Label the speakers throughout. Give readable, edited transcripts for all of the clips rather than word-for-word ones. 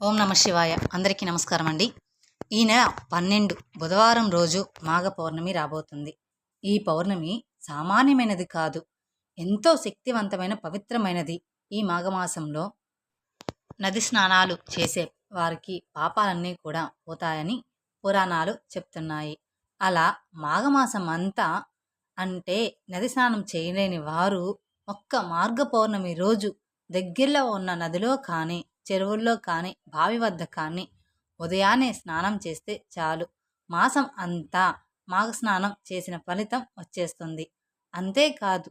Speaker 1: ఓం నమ శివాయ. అందరికీ నమస్కారం అండి. ఈ నెల 12 బుధవారం రోజు మాఘ పౌర్ణమి రాబోతుంది. ఈ పౌర్ణమి సామాన్యమైనది కాదు, ఎంతో శక్తివంతమైన పవిత్రమైనది. ఈ మాఘమాసంలో నది స్నానాలు చేసే వారికి పాపాలన్నీ కూడా పోతాయని పురాణాలు చెప్తున్నాయి. అలా మాఘమాసం అంతా అంటే నది స్నానం చేయలేని వారు ఒక్క మార్గ పౌర్ణమి రోజు దగ్గరలో ఉన్న నదిలో కానీ, చెరువుల్లో కానీ, బావి వద్ద కానీ ఉదయాన్నే స్నానం చేస్తే చాలు, మాసం అంతా మాఘ స్నానం చేసిన ఫలితం వచ్చేస్తుంది. అంతేకాదు,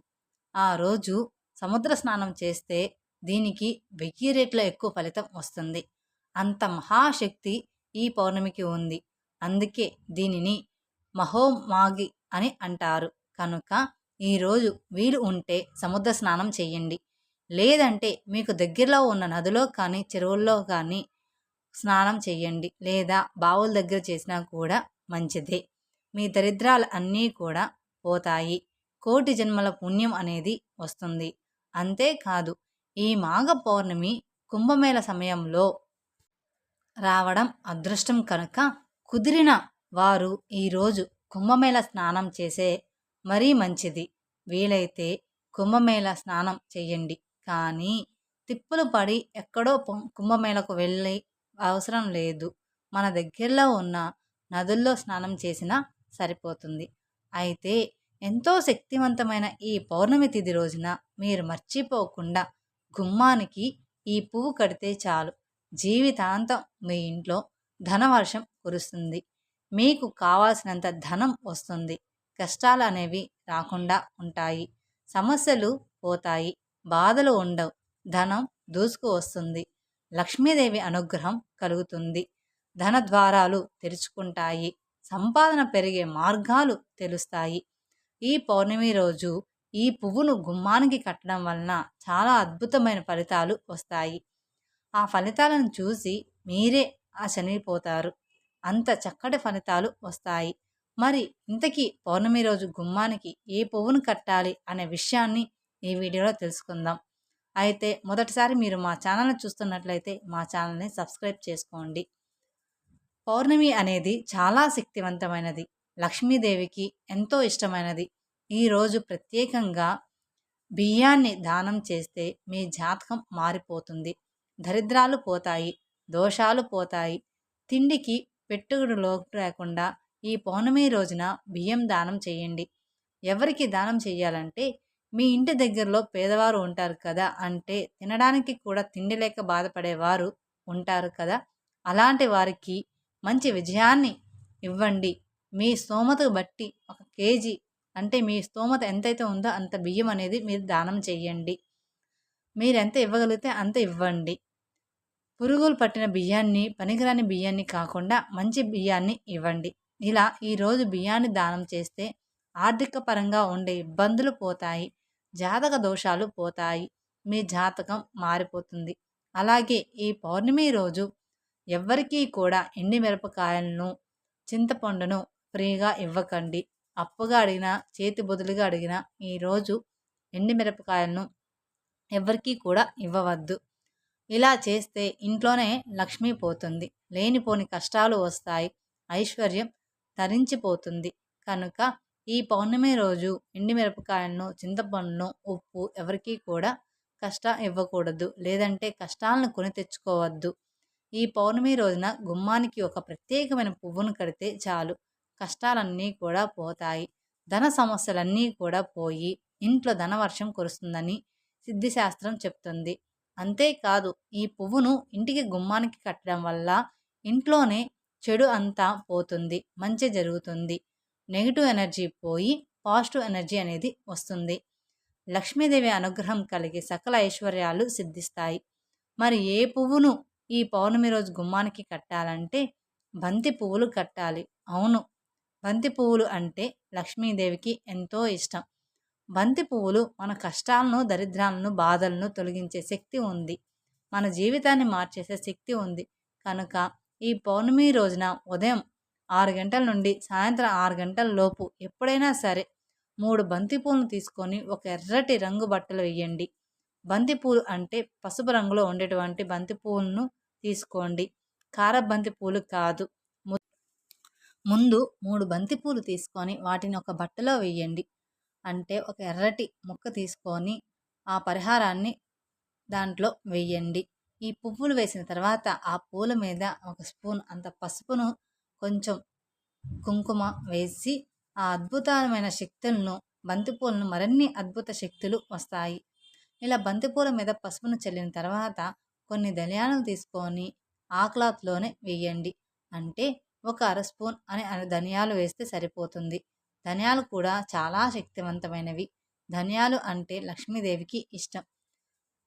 Speaker 1: ఆ రోజు సముద్ర స్నానం చేస్తే దీనికి 1000 రెట్ల ఎక్కువ ఫలితం వస్తుంది. అంత మహాశక్తి ఈ పౌర్ణమికి ఉంది. అందుకే దీనిని మహోమాఘి అని అంటారు. కనుక ఈరోజు వీలు ఉంటే సముద్ర స్నానం చేయండి. లేదంటే మీకు దగ్గరలో ఉన్న నదిలో కానీ, చెరువుల్లో కానీ స్నానం చేయండి. లేదా బావుల దగ్గర చేసినా కూడా మంచిదే. మీ దరిద్రాలు అన్నీ కూడా పోతాయి. కోటి జన్మల పుణ్యం అనేది వస్తుంది. అంతేకాదు, ఈ మాఘ పౌర్ణమి కుంభమేళ సమయంలో రావడం అదృష్టం కనుక కుదిరిన వారు ఈరోజు కుంభమేళ స్నానం చేసే మరీ మంచిది. వీలైతే కుంభమేళ స్నానం చేయండి. కానీ తిప్పులు పడి ఎక్కడో కుంభమేళకు వెళ్ళి అవసరం లేదు. మన దగ్గరలో ఉన్న నదుల్లో స్నానం చేసినా సరిపోతుంది. అయితే ఎంతో శక్తివంతమైన ఈ పౌర్ణమి తిథి రోజున మీరు మర్చిపోకుండా గుమ్మానికి ఈ పువ్వు కడితే చాలు, జీవితాంతం మీ ఇంట్లో ధనవర్షం కురుస్తుంది. మీకు కావాల్సినంత ధనం వస్తుంది. కష్టాలు అనేవి రాకుండా ఉంటాయి. సమస్యలు పోతాయి. బాధలు ఉండవు. ధనం దూసుకు వస్తుంది. లక్ష్మీదేవి అనుగ్రహం కలుగుతుంది. ధన ద్వారాలు తెరుచుకుంటాయి. సంపాదన పెరిగే మార్గాలు తెలుస్తాయి. ఈ పౌర్ణమి రోజు ఈ పువ్వును గుమ్మానికి కట్టడం వలన చాలా అద్భుతమైన ఫలితాలు వస్తాయి. ఆ ఫలితాలను చూసి మీరే ఆశ్చర్యపోతారు. అంత చక్కటి ఫలితాలు వస్తాయి. మరి ఇంతకీ పౌర్ణమి రోజు గుమ్మానికి ఏ పువ్వును కట్టాలి అనే విషయాన్ని ఈ వీడియోలో తెలుసుకుందాం. అయితే మొదటిసారి మీరు మా ఛానల్ని చూస్తున్నట్లయితే మా ఛానల్ని సబ్స్క్రైబ్ చేసుకోండి. పౌర్ణమి అనేది చాలా శక్తివంతమైనది. లక్ష్మీదేవికి ఎంతో ఇష్టమైనది. ఈరోజు ప్రత్యేకంగా బియ్యాన్ని దానం చేస్తే మీ జాతకం మారిపోతుంది. దరిద్రాలు పోతాయి. దోషాలు పోతాయి. తిండికి పెట్టుబడి లోటు లేకుండా ఈ పౌర్ణమి రోజున బియ్యం దానం చేయండి. ఎవరికి దానం చేయాలంటే మీ ఇంటి దగ్గరలో పేదవారు ఉంటారు కదా, అంటే తినడానికి కూడా తిండి లేక బాధపడేవారు ఉంటారు కదా, అలాంటి వారికి మంచి విజయాన్ని ఇవ్వండి. మీ స్తోమతకు బట్టి 1 కేజీ అంటే మీ స్తోమత ఎంతైతే ఉందో అంత బియ్యం అనేది మీరు దానం చేయండి. మీరు ఎంత ఇవ్వగలిగితే అంత ఇవ్వండి. పురుగులు పట్టిన బియ్యాన్ని, పనికిరాని బియ్యాన్ని కాకుండా మంచి బియ్యాన్ని ఇవ్వండి. ఇలా ఈరోజు బియ్యాన్ని దానం చేస్తే ఆర్థిక పరంగా ఉండే ఇబ్బందులు పోతాయి. జాతక దోషాలు పోతాయి. మీ జాతకం మారిపోతుంది. అలాగే ఈ పౌర్ణమి రోజు ఎవ్వరికీ కూడా ఎండి మిరపకాయలను, చింతపండును ఫ్రీగా ఇవ్వకండి. అప్పుగా అడిగినా, చేతి బదులుగా అడిగినా ఈరోజు ఎండి మిరపకాయలను ఎవ్వరికీ కూడా ఇవ్వవద్దు. ఇలా చేస్తే ఇంట్లోనే లక్ష్మి పోతుంది. లేనిపోని కష్టాలు వస్తాయి. ఐశ్వర్యం తరించిపోతుంది. కనుక ఈ పౌర్ణమి రోజు ఎండిమిరపకాయలను, చింతపండును, ఉప్పు ఎవరికీ కూడా ఇవ్వకూడదు. లేదంటే కష్టాలను కొని తెచ్చుకోవద్దు. ఈ పౌర్ణమి రోజున గుమ్మానికి ఒక ప్రత్యేకమైన పువ్వును కడితే చాలు, కష్టాలన్నీ కూడా పోతాయి. ధన సమస్యలన్నీ కూడా పోయి ఇంట్లో ధనవర్షం కురుస్తుందని సిద్ధిశాస్త్రం చెప్తుంది. అంతేకాదు, ఈ పువ్వును ఇంటికి గుమ్మానికి కట్టడం వల్ల ఇంట్లోనే చెడు అంతా పోతుంది. మంచి జరుగుతుంది. నెగిటివ్ ఎనర్జీ పోయి పాజిటివ్ ఎనర్జీ అనేది వస్తుంది. లక్ష్మీదేవి అనుగ్రహం కలిగి సకల ఐశ్వర్యాలు సిద్ధిస్తాయి. మరి ఏ పువ్వును ఈ పౌర్ణమి రోజు గుమ్మానికి కట్టాలంటే బంతి పువ్వులు కట్టాలి. అవును, బంతి పువ్వులు అంటే లక్ష్మీదేవికి ఎంతో ఇష్టం. బంతి పువ్వులు మన కష్టాలను, దరిద్రాలను, బాధలను తొలగించే శక్తి ఉంది. మన జీవితాన్ని మార్చేసే శక్తి ఉంది. కనుక ఈ పౌర్ణమి రోజున ఉదయం 6 గంటల నుండి సాయంత్రం 6 గంటల లోపు ఎప్పుడైనా సరే 3 బంతిపూలను తీసుకొని ఒక ఎర్రటి రంగు బట్టలు వేయండి. బంతిపూలు అంటే పసుపు రంగులో ఉండేటువంటి బంతిపూలను తీసుకోండి. కారపు బంతి పూలు కాదు. ముందు 3 బంతి పూలు తీసుకొని వాటిని ఒక బట్టలో వేయండి. అంటే ఒక ఎర్రటి ముక్క తీసుకొని ఆ పరిహారాన్ని దాంట్లో వేయండి. ఈ పువ్వులు వేసిన తర్వాత ఆ పూల మీద ఒక స్పూన్ అంత పసుపును, కొంచెం కుంకుమ వేసి ఆ అద్భుతమైన శక్తులను, బంతిపూలను మరిన్ని అద్భుత శక్తులు వస్తాయి. ఇలా బంతిపూల మీద పసుపును చల్లిన తర్వాత కొన్ని ధనియాలను తీసుకొని ఆ క్లాత్లోనే వేయండి. అంటే ఒక అర స్పూన్ ధనియాలు వేస్తే సరిపోతుంది. ధనియాలు కూడా చాలా శక్తివంతమైనవి. ధనియాలు అంటే లక్ష్మీదేవికి ఇష్టం.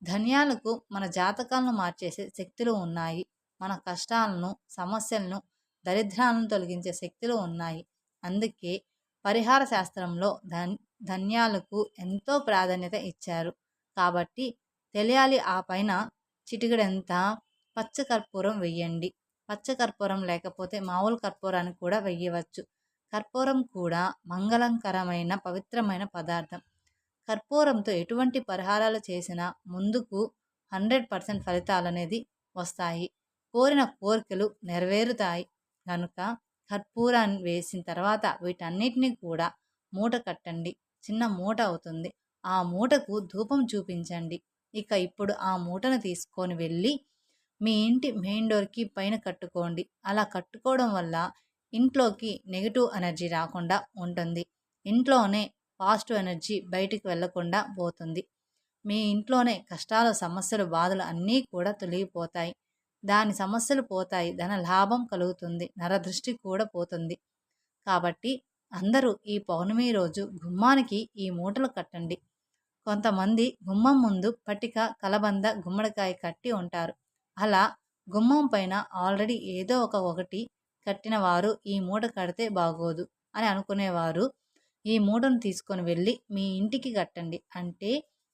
Speaker 1: ధనియాలకు మన జాతకాలను మార్చేసే శక్తులు ఉన్నాయి. మన కష్టాలను, సమస్యలను, దరిద్రాలను తొలగించే శక్తులు ఉన్నాయి. అందుకే పరిహార శాస్త్రంలో ధన్యాలకు ఎంతో ప్రాధాన్యత ఇచ్చారు. కాబట్టి తెలియాలి. ఆ పైన చిటికెడంత పచ్చకర్పూరం వెయ్యండి. పచ్చకర్పూరం లేకపోతే మామూలు కర్పూరాన్ని కూడా వెయ్యవచ్చు. కర్పూరం కూడా మంగళకరమైన పవిత్రమైన పదార్థం. కర్పూరంతో ఎటువంటి పరిహారాలు చేసినా ముందుకు 100% ఫలితాలు అనేది వస్తాయి. కోరిన కోరికలు నెరవేరుతాయి. కనుక కర్పూరాన్ని వేసిన తర్వాత వీటన్నిటిని కూడా మూట కట్టండి. చిన్న మూట అవుతుంది. ఆ మూటకు ధూపం చూపించండి. ఇక ఇప్పుడు ఆ మూటను తీసుకొని వెళ్ళి మీ ఇంటి మెయిన్ డోర్కి పైన కట్టుకోండి. అలా కట్టుకోవడం వల్ల ఇంట్లోకి నెగిటివ్ ఎనర్జీ రాకుండా ఉంటుంది. ఇంట్లోనే పాజిటివ్ ఎనర్జీ బయటికి వెళ్లకుండా పోతుంది. మీ ఇంట్లోనే కష్టాలు, సమస్యలు, బాధలు అన్నీ కూడా తొలగిపోతాయి. దాని సమస్యలు పోతాయి. ధన లాభం కలుగుతుంది. నరదృష్టి కూడా పోతుంది. కాబట్టి అందరూ ఈ పౌర్ణమి రోజు గుమ్మానికి ఈ మూటలు కట్టండి. కొంతమంది గుమ్మం ముందు పటిక, కలబంద, గుమ్మడికాయ కట్టి ఉంటారు. అలా గుమ్మం పైన ఆల్రెడీ ఏదో ఒకటి కట్టిన వారు ఈ మూట కడితే బాగోదు అని అనుకునేవారు ఈ మూటను తీసుకొని వెళ్ళి మీ ఇంటికి కట్టండి. అంటే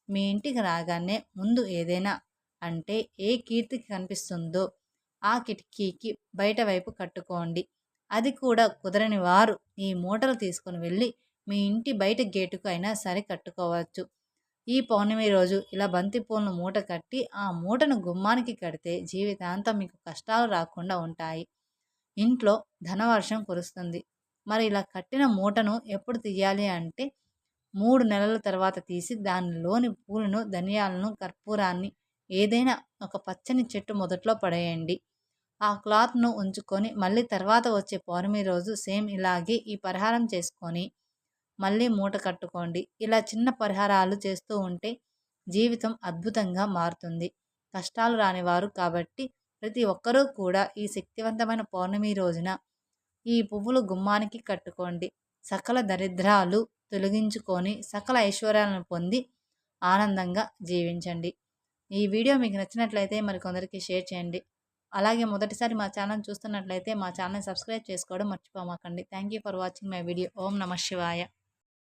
Speaker 1: మీ ఇంటికి రాగానే ముందు ఏదైనా, అంటే ఏ కీర్తికి కనిపిస్తుందో ఆ కిటికీకి బయట వైపు కట్టుకోండి. అది కూడా కుదరని వారు ఈ మూటలు తీసుకొని వెళ్ళి మీ ఇంటి బయట గేటుకు అయినా సరే కట్టుకోవచ్చు. ఈ పౌర్ణమి రోజు ఇలా బంతిపూలను మూట కట్టి ఆ మూటను గుమ్మానికి కడితే జీవితాంతం మీకు కష్టాలు రాకుండా ఉంటాయి. ఇంట్లో ధనవర్షం కురుస్తుంది. మరి ఇలా కట్టిన మూటను ఎప్పుడు తీయాలి అంటే 3 నెలల తర్వాత తీసి దానిలోని పూలను, ధనియాలను, కర్పూరాన్ని ఏదైనా ఒక పచ్చని చెట్టు మొదట్లో పడేయండి. ఆ క్లాత్ను ఉంచుకొని మళ్ళీ తర్వాత వచ్చే పౌర్ణమి రోజు సేమ్ ఇలాగే ఈ పరిహారం చేసుకొని మళ్ళీ మూట కట్టుకోండి. ఇలా చిన్న పరిహారాలు చేస్తూ ఉంటే జీవితం అద్భుతంగా మారుతుంది. కష్టాలు రానివారు కాబట్టి ప్రతి ఒక్కరూ కూడా ఈ శక్తివంతమైన పౌర్ణమి రోజున ఈ పువ్వులు గుమ్మానికి కట్టుకోండి. సకల దరిద్రాలు తొలగించుకొని సకల ఐశ్వర్యాలను పొంది ఆనందంగా జీవించండి. ఈ వీడియో మీకు నచ్చినట్లయితే మరికొందరికి షేర్ చేయండి. అలాగే మొదటిసారి మా ఛానల్ చూస్తున్నట్లయితే మా ఛానల్ సబ్స్క్రైబ్ చేసుకోవడం మర్చిపోమాకండి. Thank you for watching my video. ఓం నమః శివాయ.